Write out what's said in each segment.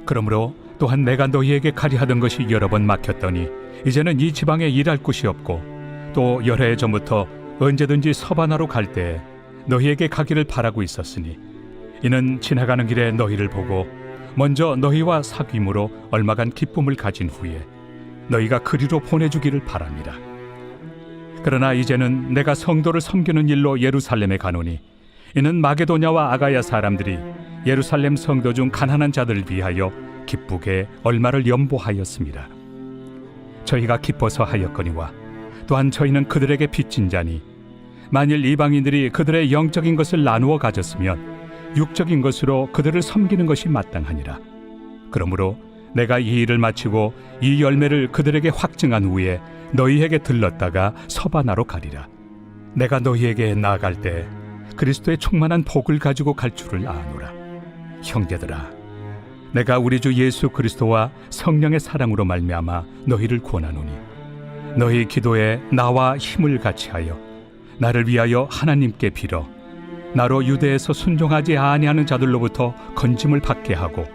그러므로 또한 내가 너희에게 가리 하던 것이 여러 번 막혔더니 이제는 이 지방에 일할 곳이 없고 또 여러 해 전부터 언제든지 서바나로 갈 때에 너희에게 가기를 바라고 있었으니 이는 지나가는 길에 너희를 보고 먼저 너희와 사귐으로 얼마간 기쁨을 가진 후에 너희가 그리로 보내주기를 바랍니다. 그러나 이제는 내가 성도를 섬기는 일로 예루살렘에 가노니 이는 마게도냐와 아가야 사람들이 예루살렘 성도 중 가난한 자들을 위하여 기쁘게 얼마를 연보하였습니다. 저희가 기뻐서 하였거니와 또한 저희는 그들에게 빚진 자니 만일 이방인들이 그들의 영적인 것을 나누어 가졌으면 육적인 것으로 그들을 섬기는 것이 마땅하니라. 그러므로 내가 이 일을 마치고 이 열매를 그들에게 확증한 후에 너희에게 들렀다가 서바나로 가리라. 내가 너희에게 나아갈 때 그리스도의 충만한 복을 가지고 갈 줄을 아노라. 형제들아, 내가 우리 주 예수 그리스도와 성령의 사랑으로 말미암아 너희를 권하노니 너희 기도에 나와 힘을 같이하여 나를 위하여 하나님께 빌어 나로 유대에서 순종하지 아니하는 자들로부터 건짐을 받게 하고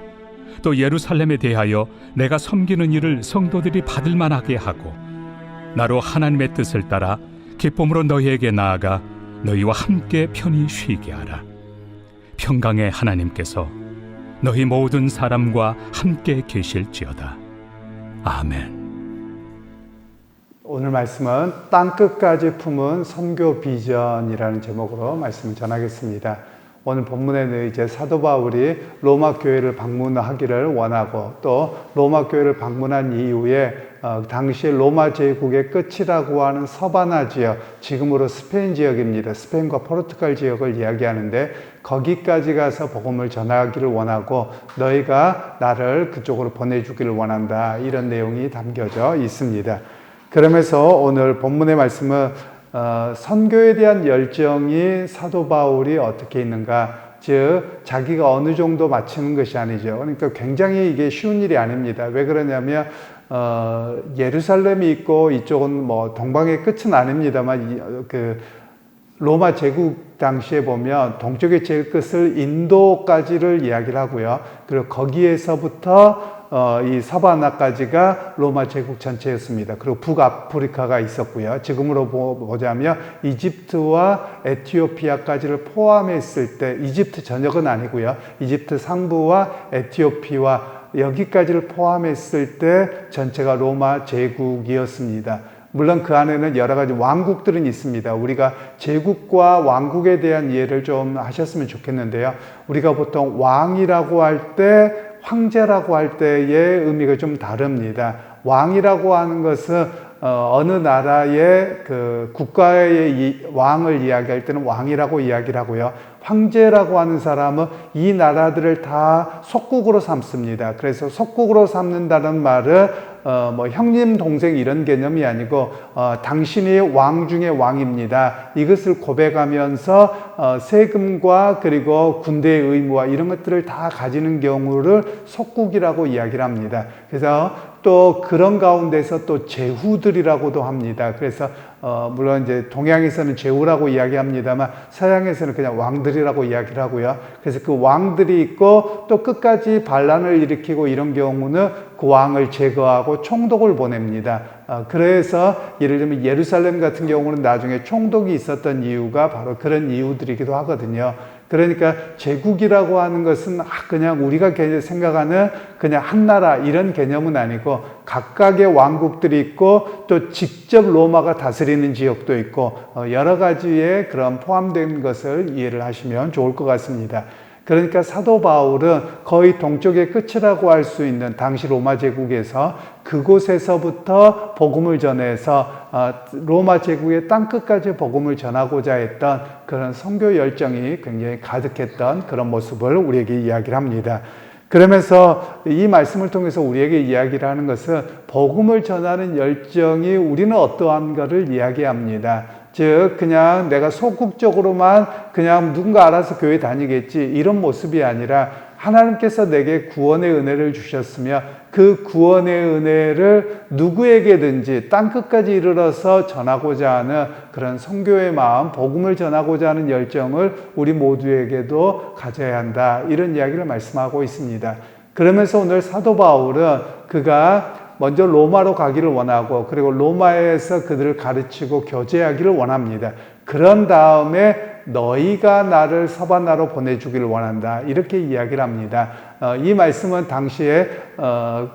또 예루살렘에 대하여 내가 섬기는 일을 성도들이 받을 만하게 하고 나로 하나님의 뜻을 따라 기쁨으로 너희에게 나아가 너희와 함께 편히 쉬게 하라. 평강의 하나님께서 너희 모든 사람과 함께 계실지어다. 아멘. 오늘 말씀은 땅끝까지 품은 선교 비전이라는 제목으로 말씀을 전하겠습니다. 오늘 본문에는 이제 사도 바울이 로마 교회를 방문하기를 원하고 또 로마 교회를 방문한 이후에 당시 로마 제국의 끝이라고 하는 서바나 지역, 지금으로 스페인 지역입니다. 스페인과 포르투갈 지역을 이야기하는데 거기까지 가서 복음을 전하기를 원하고 너희가 나를 그쪽으로 보내주기를 원한다. 이런 내용이 담겨져 있습니다. 그러면서 오늘 본문의 말씀은 선교에 대한 열정이 사도 바울이 어떻게 있는가, 즉 자기가 어느 정도 마치는 것이 아니죠. 그러니까 굉장히 이게 쉬운 일이 아닙니다. 왜 그러냐면 예루살렘이 있고 이쪽은 뭐 동방의 끝은 아닙니다만 그 로마 제국 당시에 보면 동쪽의 제일 끝을 인도까지를 이야기를 하고요. 그리고 거기에서부터 이 서바나까지가 로마 제국 전체였습니다. 그리고 북아프리카가 있었고요. 지금으로 보자면 이집트와 에티오피아까지를 포함했을 때, 이집트 전역은 아니고요. 이집트 상부와 에티오피아 여기까지를 포함했을 때 전체가 로마 제국이었습니다. 물론 그 안에는 여러 가지 왕국들은 있습니다. 우리가 제국과 왕국에 대한 이해를 좀 하셨으면 좋겠는데요. 우리가 보통 왕이라고 할 때, 황제라고 할 때의 의미가 좀 다릅니다. 왕이라고 하는 것은 어느 나라의 그 국가의 왕을 이야기할 때는 왕이라고 이야기를 하고요. 황제라고 하는 사람은 이 나라들을 다 속국으로 삼습니다. 그래서 속국으로 삼는다는 말은 뭐 형님 동생 이런 개념이 아니고 당신이 왕 중의 왕입니다. 이것을 고백하면서 세금과 그리고 군대의 의무와 이런 것들을 다 가지는 경우를 속국이라고 이야기를 합니다. 그래서 또 그런 가운데서 또 제후들이라고도 합니다. 그래서 물론 이제 동양에서는 제후라고 이야기합니다만 서양에서는 그냥 왕들이라고 이야기를 하고요. 그래서 그 왕들이 있고 또 끝까지 반란을 일으키고 이런 경우는 그 왕을 제거하고 총독을 보냅니다. 그래서 예를 들면 예루살렘 같은 경우는 나중에 총독이 있었던 이유가 바로 그런 이유들이기도 하거든요. 그러니까 제국이라고 하는 것은 그냥 우리가 생각하는 그냥 한 나라 이런 개념은 아니고 각각의 왕국들이 있고 또 직접 로마가 다스리는 지역도 있고 여러 가지의 그런 포함된 것을 이해를 하시면 좋을 것 같습니다. 그러니까 사도 바울은 거의 동쪽의 끝이라고 할 수 있는 당시 로마 제국에서 그곳에서부터 복음을 전해서 로마 제국의 땅끝까지 복음을 전하고자 했던 그런 선교 열정이 굉장히 가득했던 그런 모습을 우리에게 이야기를 합니다. 그러면서 이 말씀을 통해서 우리에게 이야기를 하는 것은 복음을 전하는 열정이 우리는 어떠한가를 이야기합니다. 즉 그냥 내가 소극적으로만 그냥 누군가 알아서 교회 다니겠지 이런 모습이 아니라 하나님께서 내게 구원의 은혜를 주셨으며 그 구원의 은혜를 누구에게든지 땅끝까지 이르러서 전하고자 하는 그런 선교의 마음, 복음을 전하고자 하는 열정을 우리 모두에게도 가져야 한다. 이런 이야기를 말씀하고 있습니다. 그러면서 오늘 사도 바울은 그가 먼저 로마로 가기를 원하고 그리고 로마에서 그들을 가르치고 교제하기를 원합니다. 그런 다음에 너희가 나를 서바나로 보내주기를 원한다. 이렇게 이야기를 합니다. 이 말씀은 당시에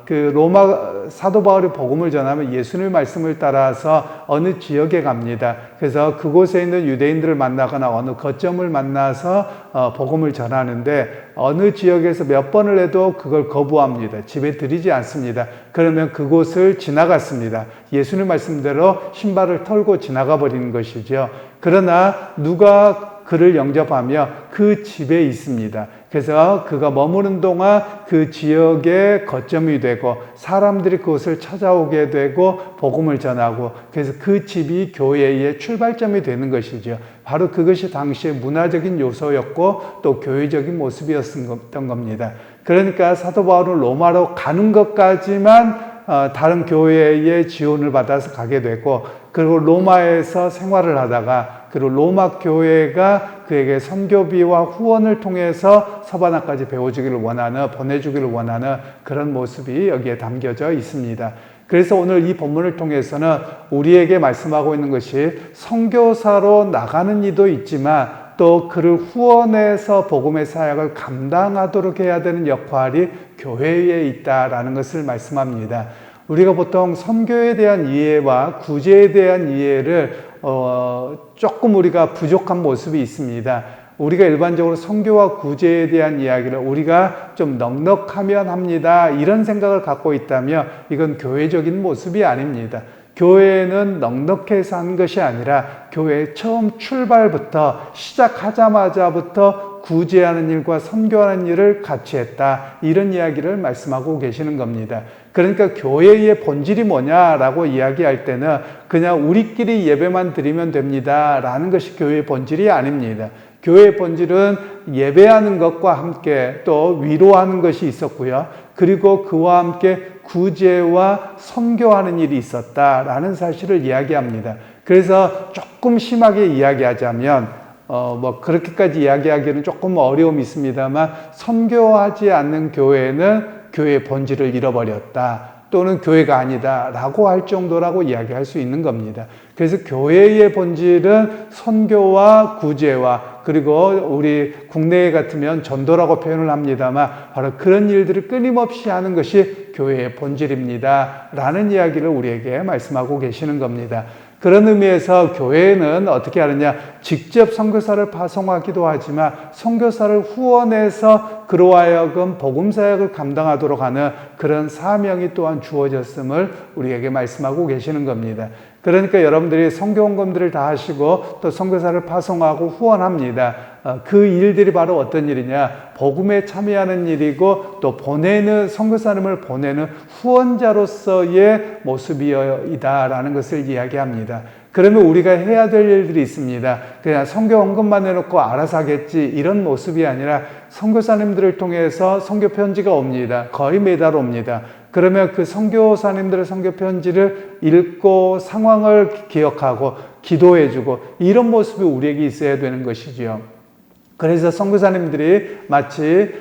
그 로마 사도 바울이 복음을 전하면 예수님의 말씀을 따라서 어느 지역에 갑니다. 그래서 그곳에 있는 유대인들을 만나거나 어느 거점을 만나서 복음을 전하는데 어느 지역에서 몇 번을 해도 그걸 거부합니다. 집에 들이지 않습니다. 그러면 그곳을 지나갔습니다. 예수님 말씀대로 신발을 털고 지나가 버리는 것이죠. 그러나 누가 그를 영접하며 그 집에 있습니다. 그래서 그가 머무는 동안 그 지역의 거점이 되고 사람들이 그곳을 찾아오게 되고 복음을 전하고 그래서 그 집이 교회의 출발점이 되는 것이죠. 바로 그것이 당시의 문화적인 요소였고 또 교회적인 모습이었던 겁니다. 그러니까 사도 바울은 로마로 가는 것까지만 다른 교회의 지원을 받아서 가게 되고 그리고 로마에서 생활을 하다가 그리고 로마 교회가 그에게 선교비와 후원을 통해서 서바나까지 배워주기를 원하는 보내주기를 원하는 그런 모습이 여기에 담겨져 있습니다. 그래서 오늘 이 본문을 통해서는 우리에게 말씀하고 있는 것이 선교사로 나가는 이도 있지만 또 그를 후원해서 복음의 사역을 감당하도록 해야 되는 역할이 교회에 있다라는 것을 말씀합니다. 우리가 보통 선교에 대한 이해와 구제에 대한 이해를 조금 우리가 부족한 모습이 있습니다. 우리가 일반적으로 선교와 구제에 대한 이야기를 우리가 좀 넉넉하면 합니다. 이런 생각을 갖고 있다면 이건 교회적인 모습이 아닙니다. 교회는 넉넉해서 한 것이 아니라 교회 처음 출발부터 시작하자마자부터 구제하는 일과 선교하는 일을 같이 했다. 이런 이야기를 말씀하고 계시는 겁니다. 그러니까 교회의 본질이 뭐냐라고 이야기할 때는 그냥 우리끼리 예배만 드리면 됩니다. 라는 것이 교회의 본질이 아닙니다. 교회의 본질은 예배하는 것과 함께 또 위로하는 것이 있었고요. 그리고 그와 함께 구제와 선교하는 일이 있었다라는 사실을 이야기합니다. 그래서 조금 심하게 이야기하자면 그렇게까지 이야기하기는 조금 어려움이 있습니다만 선교하지 않는 교회는 교회의 본질을 잃어버렸다. 또는 교회가 아니다 라고 할 정도라고 이야기할 수 있는 겁니다. 그래서 교회의 본질은 선교와 구제와 그리고 우리 국내에 같으면 전도라고 표현을 합니다만 바로 그런 일들을 끊임없이 하는 것이 교회의 본질입니다 라는 이야기를 우리에게 말씀하고 계시는 겁니다. 그런 의미에서 교회는 어떻게 하느냐, 직접 선교사를 파송하기도 하지만 선교사를 후원해서 그로 하여금 복음사역을 감당하도록 하는 그런 사명이 또한 주어졌음을 우리에게 말씀하고 계시는 겁니다. 그러니까 여러분들이 선교원금들을 다 하시고 또 선교사를 파송하고 후원합니다. 그 일들이 바로 어떤 일이냐, 복음에 참여하는 일이고 또 보내는 선교사님을 보내는 후원자로서의 모습이다라는 것을 이야기합니다. 그러면 우리가 해야 될 일들이 있습니다. 그냥 선교 헌금만 해놓고 알아서 하겠지 이런 모습이 아니라 선교사님들을 통해서 선교 편지가 옵니다. 거의 매달 옵니다. 그러면 그 선교사님들의 선교 편지를 읽고 상황을 기억하고 기도해주고 이런 모습이 우리에게 있어야 되는 것이지요. 그래서 선교사님들이 마치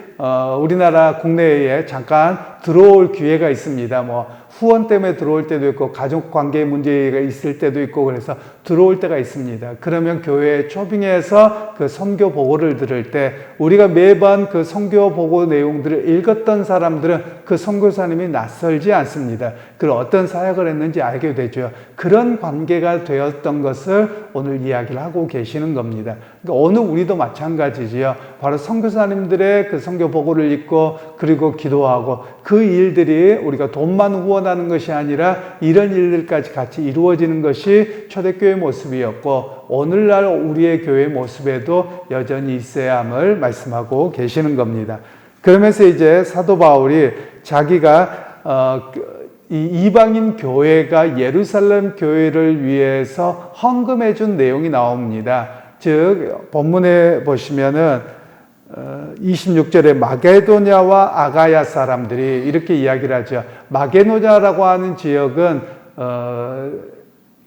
우리나라 국내에 잠깐 들어올 기회가 있습니다. 후원 때문에 들어올 때도 있고 가족관계 문제가 있을 때도 있고 그래서 들어올 때가 있습니다. 그러면 교회에 초빙해서 그 선교 보고를 들을 때 우리가 매번 그 선교 보고 내용들을 읽었던 사람들은 그 선교사님이 낯설지 않습니다. 그리고 어떤 사역을 했는지 알게 되죠. 그런 관계가 되었던 것을 오늘 이야기를 하고 계시는 겁니다. 그러니까 오늘 우리도 마찬가지지요. 바로 선교사님들의 그 선교 보고를 읽고 그리고 기도하고 그 일들이 우리가 돈만 후원하는 것이 아니라 이런 일들까지 같이 이루어지는 것이 초대교회 모습이었고 오늘날 우리의 교회 모습에도 여전히 있어야 함을 말씀하고 계시는 겁니다. 그러면서 이제 사도 바울이 자기가 이 이방인 교회가 예루살렘 교회를 위해서 헌금해 준 내용이 나옵니다. 즉 본문에 보시면은 26절에 마게도냐와 아가야 사람들이 이렇게 이야기를 하죠. 마게도냐라고 하는 지역은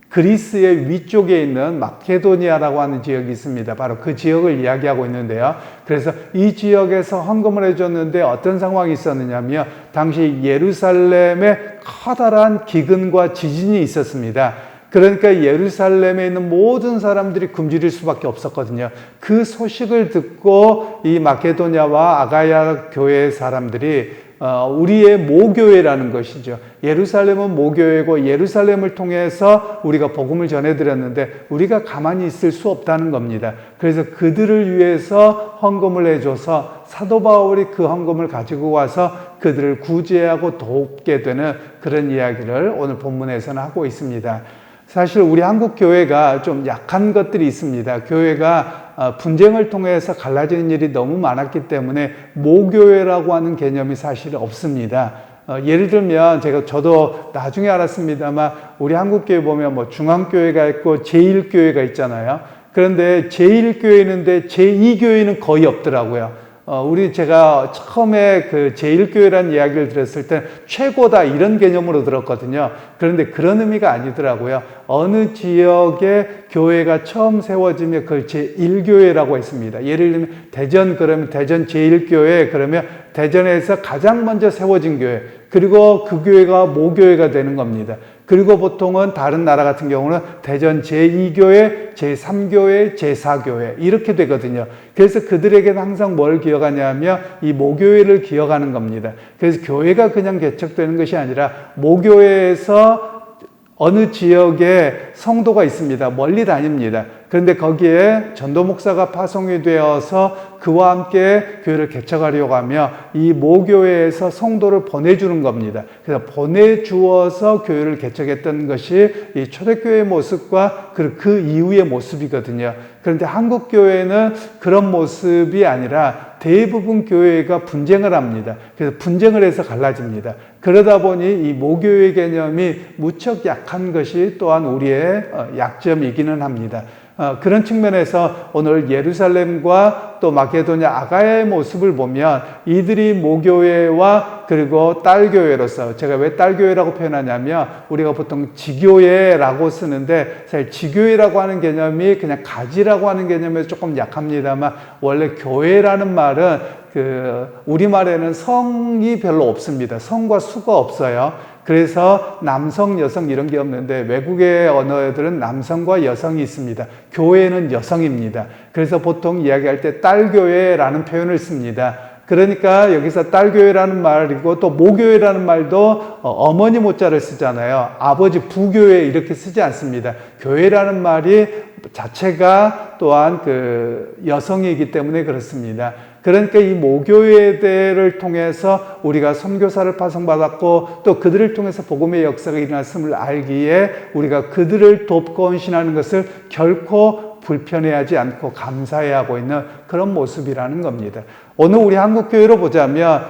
그리스의 위쪽에 있는 마케도니아라고 하는 지역이 있습니다. 바로 그 지역을 이야기하고 있는데요. 그래서 이 지역에서 헌금을 해줬는데 어떤 상황이 있었느냐면 당시 예루살렘에 커다란 기근과 지진이 있었습니다. 그러니까 예루살렘에 있는 모든 사람들이 굶주릴 수밖에 없었거든요. 그 소식을 듣고 이 마케도냐와 아가야 교회의 사람들이 우리의 모교회라는 것이죠. 예루살렘은 모교회고 예루살렘을 통해서 우리가 복음을 전해드렸는데 우리가 가만히 있을 수 없다는 겁니다. 그래서 그들을 위해서 헌금을 해줘서 사도 바울이 그 헌금을 가지고 와서 그들을 구제하고 돕게 되는 그런 이야기를 오늘 본문에서는 하고 있습니다. 사실 우리 한국 교회가 좀 약한 것들이 있습니다. 교회가 분쟁을 통해서 갈라지는 일이 너무 많았기 때문에 모교회라고 하는 개념이 사실 없습니다. 예를 들면 저도 나중에 알았습니다만 우리 한국 교회 보면 뭐 중앙교회가 있고 제1교회가 있잖아요. 그런데 제1교회 있는데 제2교회는 거의 없더라고요. 제가 처음에 그 제1교회라는 이야기를 들었을 때 최고다 이런 개념으로 들었거든요. 그런데 그런 의미가 아니더라고요. 어느 지역에 교회가 처음 세워지면 그걸 제1교회라고 했습니다. 예를 들면 그러면 대전 제1교회 그러면 대전에서 가장 먼저 세워진 교회, 그리고 그 교회가 모교회가 되는 겁니다. 그리고 보통은 다른 나라 같은 경우는 대전 제2교회, 제3교회, 제4교회 이렇게 되거든요. 그래서 그들에게는 항상 뭘 기억하냐면 이 모교회를 기억하는 겁니다. 그래서 교회가 그냥 개척되는 것이 아니라 모교회에서 어느 지역에 성도가 있습니다. 멀리 다닙니다. 그런데 거기에 전도 목사가 파송이 되어서 그와 함께 교회를 개척하려고 하며 이 모교회에서 성도를 보내주는 겁니다. 그래서 보내주어서 교회를 개척했던 것이 이 초대교회의 모습과 그 이후의 모습이거든요. 그런데 한국 교회는 그런 모습이 아니라 대부분 교회가 분쟁을 합니다. 그래서 분쟁을 해서 갈라집니다. 그러다 보니 이 모교회 개념이 무척 약한 것이 또한 우리의 약점이기는 합니다. 그런 측면에서 오늘 예루살렘과 또 마케도냐 아가야의 모습을 보면 이들이 모교회와 그리고 딸교회로서, 제가 왜 딸교회라고 표현하냐면 우리가 보통 지교회라고 쓰는데 사실 지교회라고 하는 개념이 그냥 가지라고 하는 개념에서 조금 약합니다만 원래 교회라는 말은 우리말에는 성이 별로 없습니다. 성과 수가 없어요. 그래서 남성, 여성 이런 게 없는데 외국의 언어들은 남성과 여성이 있습니다. 교회는 여성입니다. 그래서 보통 이야기할 때 딸교회라는 표현을 씁니다. 그러니까 여기서 딸교회라는 말이고 또 모교회라는 말도 어머니 모자를 쓰잖아요. 아버지 부교회 이렇게 쓰지 않습니다. 교회라는 말이 자체가 또한 여성이기 때문에 그렇습니다. 그러니까 이 모교회들을 통해서 우리가 선교사를 파송받았고 또 그들을 통해서 복음의 역사가 일어났음을 알기에 우리가 그들을 돕고 헌신하는 것을 결코 불편해하지 않고 감사해야 하고 있는 그런 모습이라는 겁니다. 오늘 우리 한국교회로 보자면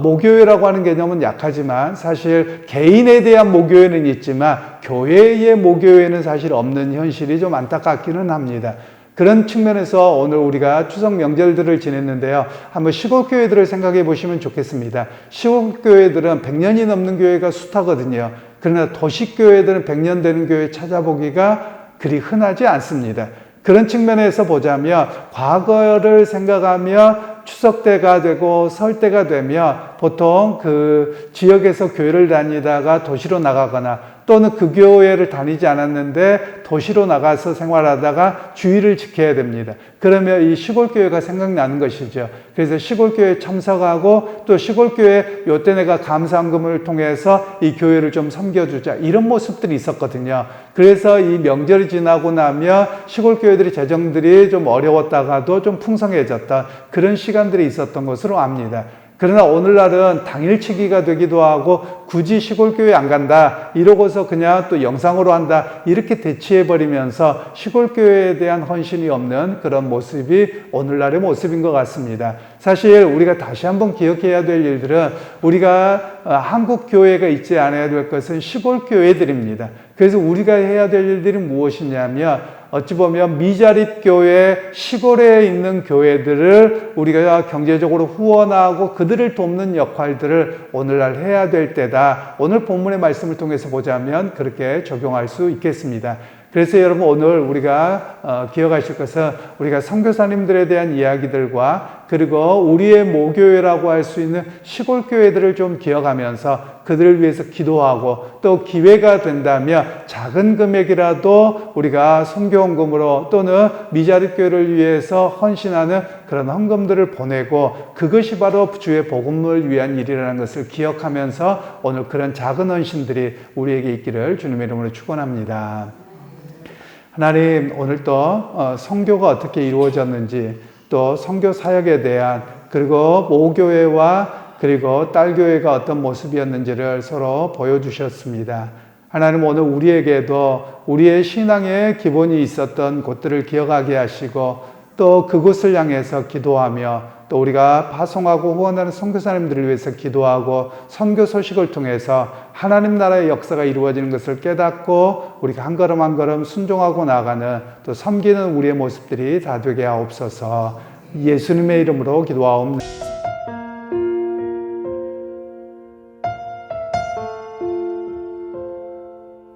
모교회라고 하는 개념은 약하지만 사실 개인에 대한 모교회는 있지만 교회의 모교회는 사실 없는 현실이 좀 안타깝기는 합니다. 그런 측면에서 오늘 우리가 추석 명절들을 지냈는데요. 한번 시골교회들을 생각해 보시면 좋겠습니다. 시골교회들은 100년이 넘는 교회가 숱하거든요. 그러나 도시교회들은 100년 되는 교회 찾아보기가 그리 흔하지 않습니다. 그런 측면에서 보자면 과거를 생각하며 추석 때가 되고 설 때가 되면 보통 그 지역에서 교회를 다니다가 도시로 나가거나 또는 그 교회를 다니지 않았는데 도시로 나가서 생활하다가 주의를 지켜야 됩니다. 그러면 이 시골교회가 생각나는 것이죠. 그래서 시골교회에 참석하고 또 시골교회 요때 내가 감사헌금을 통해서 이 교회를 좀 섬겨주자 이런 모습들이 있었거든요. 그래서 이 명절이 지나고 나면 시골교회들이 재정들이 좀 어려웠다가도 좀 풍성해졌다 그런 시간들이 있었던 것으로 압니다. 그러나 오늘날은 당일치기가 되기도 하고 굳이 시골교회 안 간다 이러고서 그냥 또 영상으로 한다 이렇게 대치해버리면서 시골교회에 대한 헌신이 없는 그런 모습이 오늘날의 모습인 것 같습니다. 사실 우리가 다시 한번 기억해야 될 일들은 우리가 한국교회가 있지 않아야 될 것은 시골교회들입니다. 그래서 우리가 해야 될 일들이 무엇이냐면 어찌 보면 미자립 교회, 시골에 있는 교회들을 우리가 경제적으로 후원하고 그들을 돕는 역할들을 오늘날 해야 될 때다. 오늘 본문의 말씀을 통해서 보자면 그렇게 적용할 수 있겠습니다. 그래서 여러분 오늘 우리가 기억하실 것은 우리가 선교사님들에 대한 이야기들과 그리고 우리의 모교회라고 할 수 있는 시골 교회들을 좀 기억하면서 그들을 위해서 기도하고 또 기회가 된다면 작은 금액이라도 우리가 선교헌금으로 또는 미자립 교회를 위해서 헌신하는 그런 헌금들을 보내고 그것이 바로 주의 복음을 위한 일이라는 것을 기억하면서 오늘 그런 작은 헌신들이 우리에게 있기를 주님의 이름으로 축원합니다. 하나님, 오늘 또 선교가 어떻게 이루어졌는지 또 선교 사역에 대한 그리고 모교회와 그리고 딸교회가 어떤 모습이었는지를 서로 보여주셨습니다. 하나님, 오늘 우리에게도 우리의 신앙의 기본이 있었던 곳들을 기억하게 하시고 또 그곳을 향해서 기도하며 또 우리가 파송하고 후원하는 선교사님들을 위해서 기도하고 선교 소식을 통해서 하나님 나라의 역사가 이루어지는 것을 깨닫고 우리가 한 걸음 한 걸음 순종하고 나가는 또 섬기는 우리의 모습들이 다 되게 하옵소서. 예수님의 이름으로 기도하옵나이다.